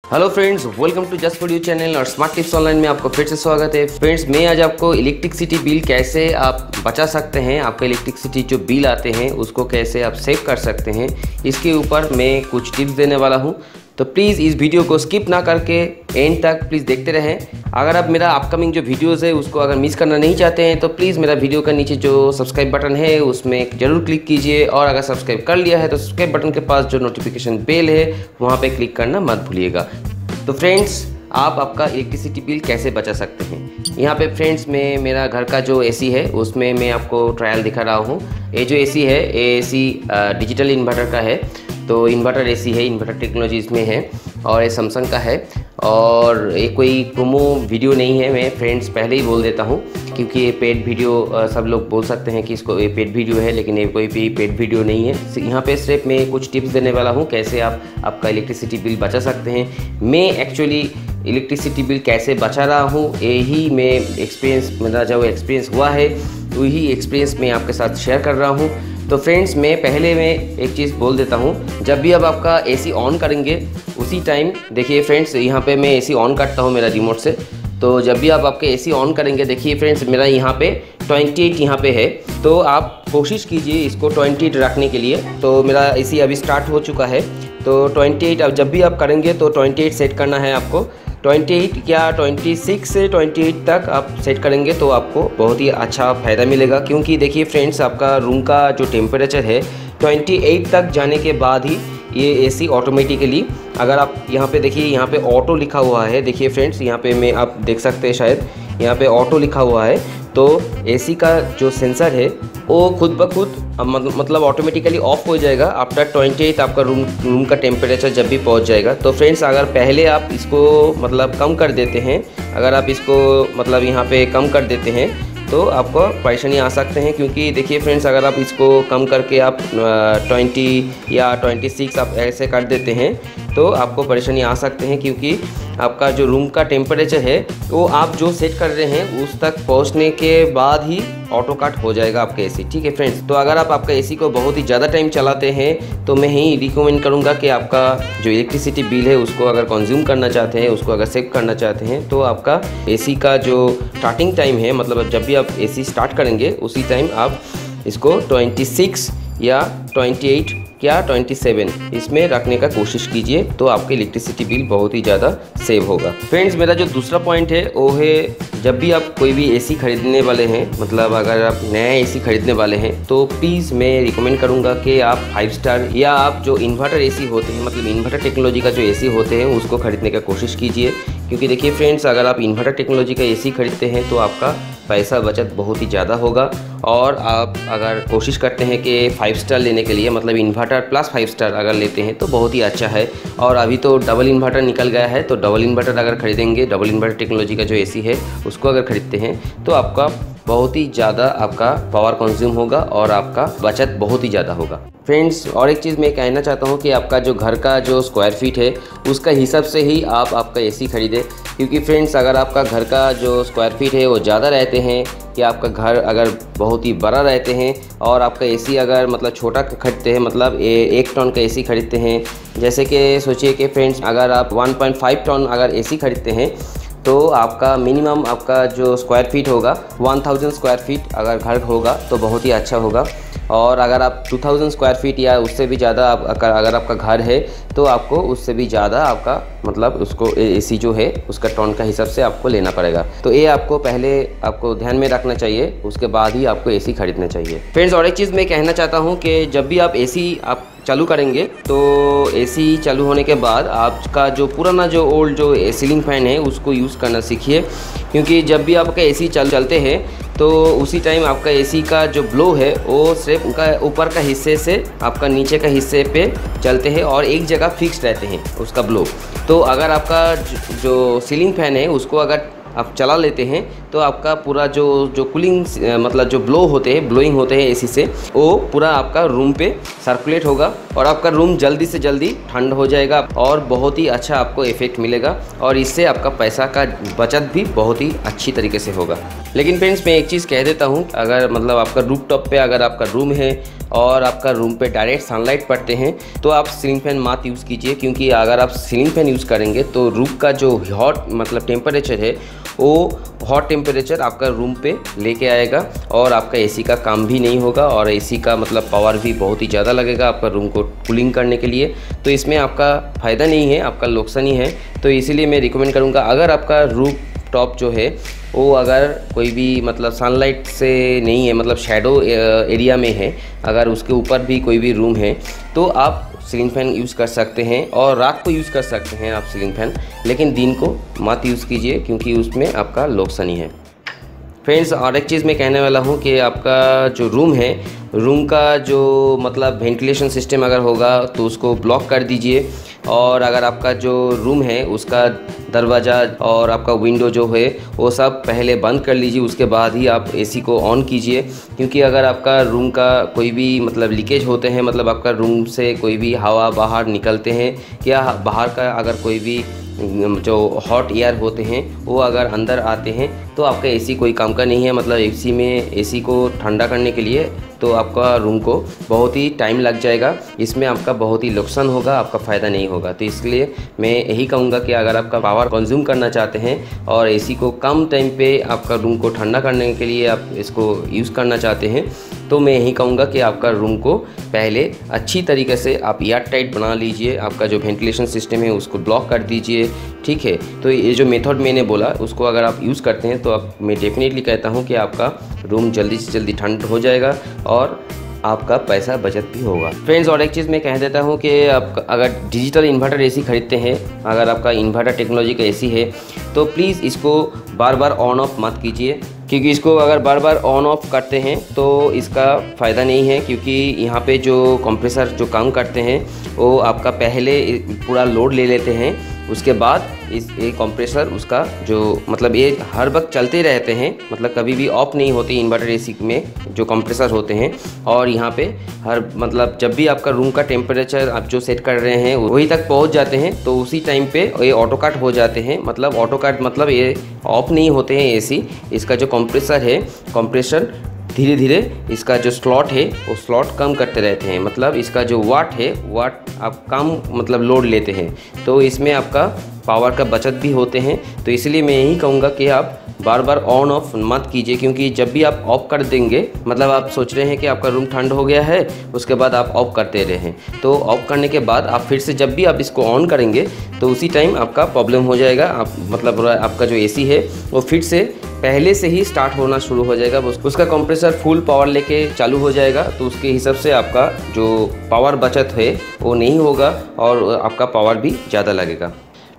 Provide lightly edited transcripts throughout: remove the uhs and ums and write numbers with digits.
Hello friends, welcome to just for you channel और smart tips online में आपको फिर से स्वागत है। फ्रेंड्स, मैं आज आपको इलेक्ट्रिसिटी बिल कैसे आप बचा सकते हैं, आपका इलेक्ट्रिसिटी जो बिल आते हैं उसको कैसे आप सेव कर सकते हैं, इसके ऊपर मैं कुछ टिप्स देने वाला हूं। तो प्लीज़ इस वीडियो को स्किप ना करके एंड तक प्लीज़ देखते रहें। अगर आप मेरा अपकमिंग जो वीडियोज़ है उसको अगर मिस करना नहीं चाहते हैं तो प्लीज़ मेरा वीडियो का नीचे जो सब्सक्राइब बटन है उसमें ज़रूर क्लिक कीजिए, और अगर सब्सक्राइब कर लिया है तो सब्सक्राइब बटन के पास जो नोटिफिकेशन बेल है वहाँ पे क्लिक करना मत भूलिएगा। तो फ्रेंड्स, आप आपका इलेक्ट्रिसिटी बिल कैसे बचा सकते हैं। यहाँ पे फ्रेंड्स में मेरा घर का जो एसी है उसमें मैं आपको ट्रायल दिखा रहा हूँ। ये जो एसी है ये एसी डिजिटल इन्वर्टर का है, तो इन्वर्टर एसी है, इन्वर्टर टेक्नोलॉजी इसमें है और ये सैमसंग का है। और ये कोई प्रोमो वीडियो नहीं है, मैं फ्रेंड्स पहले ही बोल देता हूँ, क्योंकि ये पेड वीडियो सब लोग बोल सकते हैं कि इसको ये पेड वीडियो है, लेकिन ये कोई भी पेड वीडियो नहीं है। यहाँ पे सिर्फ मैं कुछ टिप्स देने वाला हूँ कैसे आप आपका इलेक्ट्रिसिटी बिल बचा सकते हैं। मैं एक्चुअली इलेक्ट्रिसिटी बिल कैसे बचा रहा हूँ यही मैं एक्सपीरियंस, मेरा जो एक्सपीरियंस हुआ है वही एक्सपीरियंस मैं आपके साथ शेयर कर रहा हूँ। तो फ्रेंड्स, मैं एक चीज़ बोल देता हूँ, जब भी आप आपका एसी ऑन करेंगे उसी टाइम देखिए फ्रेंड्स, यहाँ पे मैं एसी ऑन करता हूँ मेरा रिमोट से। तो जब भी आप आपके एसी ऑन करेंगे देखिए फ्रेंड्स, मेरा यहाँ पे 28 यहाँ पे है, तो आप कोशिश कीजिए इसको 28 रखने के लिए। तो मेरा एसी अभी स्टार्ट हो चुका है, तो 28 अब जब भी आप करेंगे तो 28 सेट करना है आपको। 28 या 26 से 28 तक आप सेट करेंगे तो आपको बहुत ही अच्छा फ़ायदा मिलेगा, क्योंकि देखिए फ्रेंड्स, आपका रूम का जो टेम्परेचर है 28 तक जाने के बाद ही ये एसी ऑटोमेटिकली, अगर आप यहाँ पे देखिए, यहाँ पे ऑटो लिखा हुआ है, देखिए फ्रेंड्स यहाँ पे मैं आप देख सकते हैं, शायद यहाँ पे ऑटो लिखा हुआ है, तो एसी का जो सेंसर है वो खुद ब खुद मतलब ऑटोमेटिकली ऑफ हो जाएगा आफ्टर 28 आपका रूम का टेम्परेचर जब भी पहुंच जाएगा। तो फ्रेंड्स, अगर पहले आप इसको मतलब कम कर देते हैं, अगर आप इसको मतलब यहाँ पे कम कर देते हैं तो आपको परेशानी आ सकते हैं, क्योंकि देखिए फ्रेंड्स, अगर आप इसको कम करके आप 20 या 26 आप ऐसे कर देते हैं तो आपको परेशानी आ सकते हैं, क्योंकि आपका जो रूम का टेम्परेचर है वो आप जो सेट कर रहे हैं उस तक पहुंचने के बाद ही ऑटो कट हो जाएगा आपका एसी। ठीक है फ्रेंड्स, तो अगर आप आपका एसी को बहुत ही ज़्यादा टाइम चलाते हैं तो मैं ही रिकमेंड करूंगा कि आपका जो इलेक्ट्रिसिटी बिल है उसको अगर कंज्यूम करना चाहते हैं, उसको अगर सेव करना चाहते हैं, तो आपका एसी का जो स्टार्टिंग टाइम है, मतलब जब भी आप एसी स्टार्ट करेंगे उसी टाइम आप इसको 26 या 28 या 27 इसमें रखने का कोशिश कीजिए, तो आपके इलेक्ट्रिसिटी बिल बहुत ही ज़्यादा सेव होगा। फ्रेंड्स, मेरा जो दूसरा पॉइंट है वो है, जब भी आप कोई भी एसी खरीदने वाले हैं, मतलब अगर आप नया एसी खरीदने वाले हैं, तो प्लीज़ मैं रिकमेंड करूंगा कि आप 5 स्टार या आप जो इन्वर्टर एसी होते हैं, मतलब इन्वर्टर टेक्नोलॉजी का जो एसी होते हैं उसको खरीदने का कोशिश कीजिए। क्योंकि देखिए फ्रेंड्स, अगर आप इन्वर्टर टेक्नोलॉजी का एसी खरीदते हैं तो आपका पैसा बचत बहुत ही ज़्यादा होगा। और आप अगर कोशिश करते हैं कि 5 स्टार लेने के लिए, मतलब इन्वर्टर प्लस 5 स्टार अगर लेते हैं तो बहुत ही अच्छा है। और अभी तो डबल इन्वर्टर निकल गया है, तो डबल इन्वर्टर अगर खरीदेंगे, डबल इन्वर्टर टेक्नोलॉजी का जो एसी है उसको अगर खरीदते हैं तो आपका बहुत ही ज़्यादा आपका पावर कंज्यूम होगा और आपका बचत बहुत ही ज़्यादा होगा। फ्रेंड्स, और एक चीज़ मैं कहना चाहता हूँ कि आपका जो घर का जो स्क्वायर फीट है उसका हिसाब से ही आप आपका एसी खरीदें, क्योंकि फ्रेंड्स, अगर आपका घर का जो स्क्वायर फीट है वो ज़्यादा रहते हैं, कि आपका घर अगर बहुत ही बड़ा रहते हैं और आपका एसी अगर मतलब छोटा खरीदते हैं, मतलब 1 टन का एसी खरीदते हैं, जैसे कि सोचिए कि फ्रेंड्स, अगर आप 1.5 टन अगर एसी खरीदते हैं तो आपका मिनिमम आपका जो स्क्वायर फीट होगा 1000 स्क्वायर फीट अगर घर होगा तो बहुत ही अच्छा होगा। और अगर आप 2000 स्क्वायर फीट या उससे भी ज़्यादा अगर आपका घर है तो आपको उससे भी ज़्यादा आपका मतलब उसको एसी जो है उसका टन का हिसाब से आपको लेना पड़ेगा। तो ये आपको पहले आपको ध्यान में रखना चाहिए, उसके बाद ही आपको एसी खरीदना चाहिए। फ्रेंड्स, और एक चीज़ मैं कहना चाहता हूँ कि जब भी आप एसी आप चालू करेंगे तो एसी चालू होने के बाद आपका जो पुराना जो ओल्ड जो सीलिंग फैन है उसको यूज़ करना सीखिए, क्योंकि जब भी आपका एसी चलते हैं तो उसी टाइम आपका एसी का जो ब्लो है वो सिर्फ उनका ऊपर का हिस्से से आपका नीचे का हिस्से पे चलते हैं और एक जगह फिक्स रहते हैं उसका ब्लो। तो अगर आपका जो सीलिंग फैन है उसको अगर आप चला लेते हैं तो आपका पूरा जो कूलिंग मतलब जो ब्लोइंग होते हैं एसी से, वो पूरा आपका रूम पे सर्कुलेट होगा और आपका रूम जल्दी से जल्दी ठंड हो जाएगा और बहुत ही अच्छा आपको इफेक्ट मिलेगा, और इससे आपका पैसा का बचत भी बहुत ही अच्छी तरीके से होगा। लेकिन फ्रेंड्स, मैं एक चीज़ कह देता हूँ, अगर मतलब आपका रूफ टॉप पे अगर आपका रूम है और आपका रूम पे डायरेक्ट सनलाइट पड़ते हैं तो आप सीलिंग फैन मत यूज़ कीजिए, क्योंकि अगर आप सीलिंग फैन यूज़ करेंगे तो रूम का जो हॉट मतलब टेम्परेचर है वो हॉट टेम्परेचर आपका रूम पे लेके आएगा और आपका एसी का काम भी नहीं होगा और एसी का मतलब पावर भी बहुत ही ज़्यादा लगेगा आपका रूम को कूलिंग करने के लिए। तो इसमें आपका फ़ायदा नहीं है, आपका नुकसान ही है। तो इसीलिए मैं रिकमेंड करूँगा, अगर आपका रूफ टॉप जो है वो अगर कोई भी मतलब सनलाइट से नहीं है, मतलब शैडो एरिया में है, अगर उसके ऊपर भी कोई भी रूम है तो आप सीलिंग फैन यूज़ कर सकते हैं और रात को यूज़ कर सकते हैं आप सीलिंग फैन, लेकिन दिन को मत यूज़ कीजिए क्योंकि उसमें आपका नुकसान ही है। फ्रेंड्स, और एक चीज़ मैं कहने वाला हूँ कि आपका जो रूम है, रूम का जो मतलब वेंटिलेशन सिस्टम अगर होगा तो उसको ब्लॉक कर दीजिए, और अगर आपका जो रूम है उसका दरवाज़ा और आपका विंडो जो है वो सब पहले बंद कर लीजिए, उसके बाद ही आप एसी को ऑन कीजिए। क्योंकि अगर आपका रूम का कोई भी मतलब लीकेज होते हैं, मतलब आपका रूम से कोई भी हवा बाहर निकलते हैं या बाहर का अगर कोई भी जो हॉट एयर होते हैं वो अगर अंदर आते हैं तो आपका एसी कोई काम का नहीं है। मतलब एसी को ठंडा करने के लिए तो आपका रूम को बहुत ही टाइम लग जाएगा, इसमें आपका बहुत ही नुकसान होगा, आपका फ़ायदा नहीं होगा। तो इसलिए मैं यही कहूँगा कि अगर आपका पावर कंज्यूम करना चाहते हैं और एसी को कम टाइम पे आपका रूम को ठंडा करने के लिए आप इसको यूज़ करना चाहते हैं तो मैं यही कहूँगा कि आपका रूम को पहले अच्छी तरीके से आप एयर टाइट बना लीजिए, आपका जो वेंटिलेशन सिस्टम है उसको ब्लॉक कर दीजिए, ठीक है। तो ये जो मेथड मैंने बोला उसको अगर आप यूज़ करते हैं तो मैं डेफिनेटली कहता हूँ कि आपका रूम जल्दी से जल्दी ठंड हो जाएगा और आपका पैसा बचत भी होगा। फ्रेंड्स, और एक चीज़ मैं कह देता हूँ कि आप अगर डिजिटल इन्वर्टर एसी खरीदते हैं, अगर आपका इन्वर्टर टेक्नोलॉजी का एसी है तो प्लीज़ इसको बार बार ऑन ऑफ मत कीजिए, क्योंकि इसको अगर बार बार ऑन ऑफ करते हैं तो इसका फ़ायदा नहीं है। क्योंकि यहाँ पे जो कंप्रेसर जो काम करते हैं वो आपका पहले पूरा लोड ले लेते हैं, उसके बाद ये कंप्रेसर उसका जो मतलब ये हर वक्त चलते रहते हैं, मतलब कभी भी ऑफ नहीं होते इन्वर्टर एसी में जो कंप्रेसर होते हैं। और यहाँ पे हर मतलब जब भी आपका रूम का टेम्परेचर आप जो सेट कर रहे हैं वही तक पहुँच जाते हैं तो उसी टाइम पे ये ऑटो कट हो जाते हैं। मतलब ऑटो कट मतलब ये ऑफ नहीं होते हैं एसी, इसका जो कंप्रेसर है कंप्रेसर धीरे धीरे इसका जो स्लॉट है वो स्लॉट कम करते रहते हैं, मतलब इसका जो वाट है वाट आप कम मतलब लोड लेते हैं, तो इसमें आपका पावर का बचत भी होते हैं। तो इसलिए मैं यही कहूँगा कि आप बार बार ऑन ऑफ मत कीजिए, क्योंकि जब भी आप ऑफ कर देंगे मतलब आप सोच रहे हैं कि आपका रूम ठंड हो गया है, उसके बाद आप ऑफ करते रहे हैं, तो ऑफ करने के बाद आप फिर से जब भी आप इसको ऑन करेंगे तो उसी टाइम आपका प्रॉब्लम हो जाएगा। आप मतलब आपका जो एसी है वो फिर से पहले से ही स्टार्ट होना शुरू हो जाएगा, उसका कंप्रेसर फुल पावर लेके चालू हो जाएगा, तो उसके हिसाब से आपका जो पावर बचत है वो नहीं होगा और आपका पावर भी ज़्यादा लगेगा।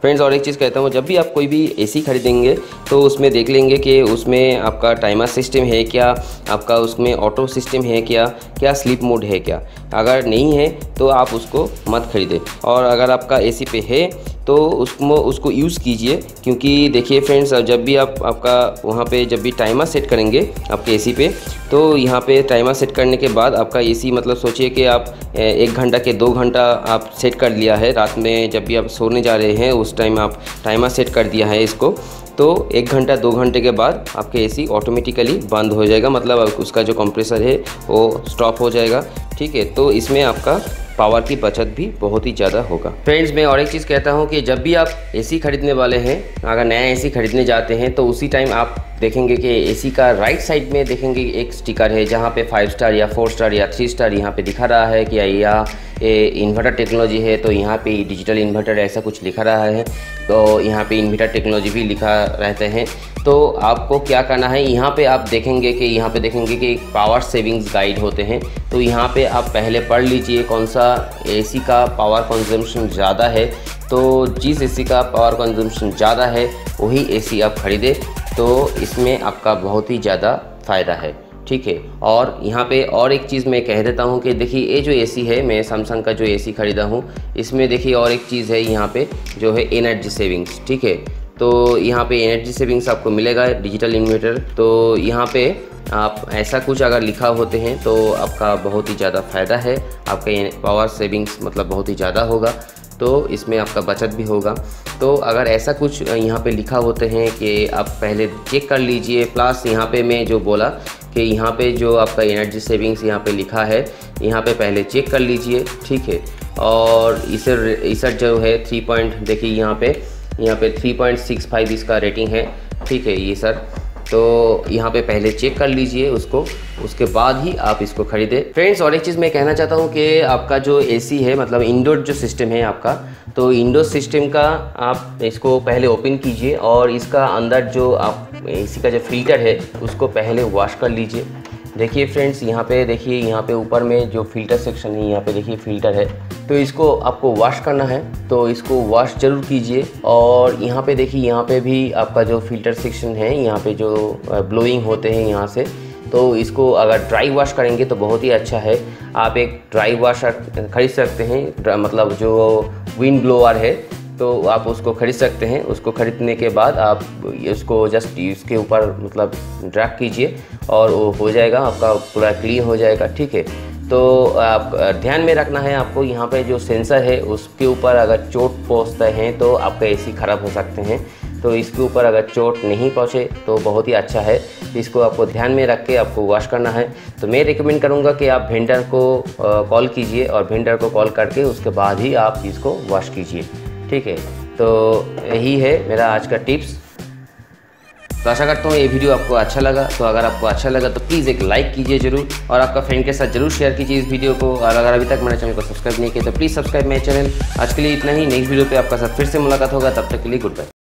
फ्रेंड्स, और एक चीज़ कहता हूँ, जब भी आप कोई भी एसी खरीदेंगे तो उसमें देख लेंगे कि उसमें आपका टाइमर सिस्टम है क्या, आपका उसमें ऑटो सिस्टम है क्या स्लीप मोड है क्या। अगर नहीं है तो आप उसको मत खरीदें, और अगर आपका एसी पे है तो उसको यूज़ कीजिए। क्योंकि देखिए फ्रेंड्स, जब भी आपका वहाँ पे जब भी टाइमर सेट करेंगे आपके एसी पे, तो यहाँ पे टाइमर सेट करने के बाद आपका एसी मतलब सोचिए कि आप 1 घंटा के 2 घंटा आप सेट कर लिया है, रात में जब भी आप सोने जा रहे हैं उस टाइम आप टाइमर सेट कर दिया है इसको, तो 1 घंटा 2 घंटे के बाद आपके एसी ऑटोमेटिकली बंद हो जाएगा, मतलब उसका जो कंप्रेसर है वो स्टॉप हो जाएगा, ठीक है। तो इसमें आपका पावर की बचत भी बहुत ही ज़्यादा होगा। फ्रेंड्स, मैं और एक चीज़ कहता हूँ कि जब भी आप एसी खरीदने वाले हैं, अगर नया एसी खरीदने जाते हैं तो उसी टाइम आप देखेंगे कि एसी का राइट साइड में देखेंगे एक स्टिकर है जहाँ पे 5 स्टार या 4 स्टार या 3 स्टार यहाँ पे दिखा रहा है कि या ये इन्वर्टर टेक्नोलॉजी है, तो यहाँ पे डिजिटल इन्वर्टर ऐसा कुछ लिखा रहा है, तो यहाँ पे इन्वर्टर टेक्नोलॉजी भी लिखा रहते हैं। तो आपको क्या करना है, यहाँ पे आप देखेंगे कि पावर सेविंग्स गाइड होते हैं, तो यहाँ पे आप पहले पढ़ लीजिए कौन सा एसी का पावर कंजम्पशन ज़्यादा है। तो जिस एसी का पावर कंजम्पशन ज़्यादा है वही एसी आप खरीदें, तो इसमें आपका बहुत ही ज़्यादा फ़ायदा है, ठीक है। और यहाँ पे और एक चीज़ मैं कह देता हूँ कि देखिए ये जो एसी है, मैं सैमसंग का जो एसी ख़रीदा हूँ, इसमें देखिए और एक चीज़ है यहाँ पे जो है एनर्जी सेविंग्स, ठीक है। तो यहाँ पे एनर्जी सेविंग्स आपको मिलेगा डिजिटल इन्वर्टर, तो यहाँ पे आप ऐसा कुछ अगर लिखा होते हैं तो आपका बहुत ही ज़्यादा फ़ायदा है, आपका पावर सेविंग्स मतलब बहुत ही ज़्यादा होगा, तो इसमें आपका बचत भी होगा। तो अगर ऐसा कुछ यहाँ पे लिखा होते हैं कि आप पहले चेक कर लीजिए। प्लस यहाँ पे मैं जो बोला कि यहाँ पे जो आपका एनर्जी सेविंग्स यहाँ पे लिखा है, यहाँ पे पहले चेक कर लीजिए, ठीक है। और इसे जो है 3 पॉइंट, देखिए यहाँ पे 3.65 इसका रेटिंग है, ठीक है ये सर। तो यहाँ पे पहले चेक कर लीजिए उसको, उसके बाद ही आप इसको ख़रीदें। फ्रेंड्स, और एक चीज़ मैं कहना चाहता हूँ कि आपका जो एसी है, मतलब इंडोर जो सिस्टम है आपका, तो इंडोर सिस्टम का आप इसको पहले ओपन कीजिए और इसका अंदर जो आप एसी का जो फिल्टर है उसको पहले वॉश कर लीजिए। देखिए फ्रेंड्स, यहाँ पे देखिए, यहाँ पे ऊपर में जो फिल्टर सेक्शन है, यहाँ पे देखिए फिल्टर है, तो इसको आपको वॉश करना है, तो इसको वॉश ज़रूर कीजिए। और यहाँ पे देखिए, यहाँ पे भी आपका जो फिल्टर सेक्शन है, यहाँ पे जो ब्लोइंग होते हैं यहाँ से, तो इसको अगर ड्राई वॉश करेंगे तो बहुत ही अच्छा है। आप एक ड्राई वॉशर खरीद सकते हैं, मतलब जो विंड ब्लोअर है, तो आप उसको खरीद सकते हैं। उसको खरीदने के बाद आप इसको जस्ट इसके ऊपर मतलब ड्रैग कीजिए और वो हो जाएगा, आपका पूरा क्लीन हो जाएगा, ठीक है। तो आप ध्यान में रखना है आपको, यहाँ पे जो सेंसर है उसके ऊपर अगर चोट पहुँचते हैं तो आपका एसी ख़राब हो सकते हैं। तो इसके ऊपर अगर चोट नहीं पहुँचे तो बहुत ही अच्छा है। इसको आपको ध्यान में रख के आपको वॉश करना है। तो मैं रिकमेंड करूँगा कि आप वेंडर को कॉल कीजिए और वेंडर को कॉल करके उसके बाद ही आप इसको वॉश कीजिए, ठीक है। तो यही है मेरा आज का टिप्स। तो आशा करता हूँ ये वीडियो आपको अच्छा लगा। तो अगर आपको अच्छा लगा तो प्लीज़ एक लाइक कीजिए ज़रूर, और आपका फ्रेंड के साथ ज़रूर शेयर कीजिए इस वीडियो को। और अगर अभी तक मेरे चैनल को सब्सक्राइब नहीं किया तो प्लीज़ सब्सक्राइब मेरे चैनल। आज के लिए इतना ही, नेक्स्ट वीडियो पे आपका साथ फिर से मुलाकात होगा, तब तक के लिए गुड बाय।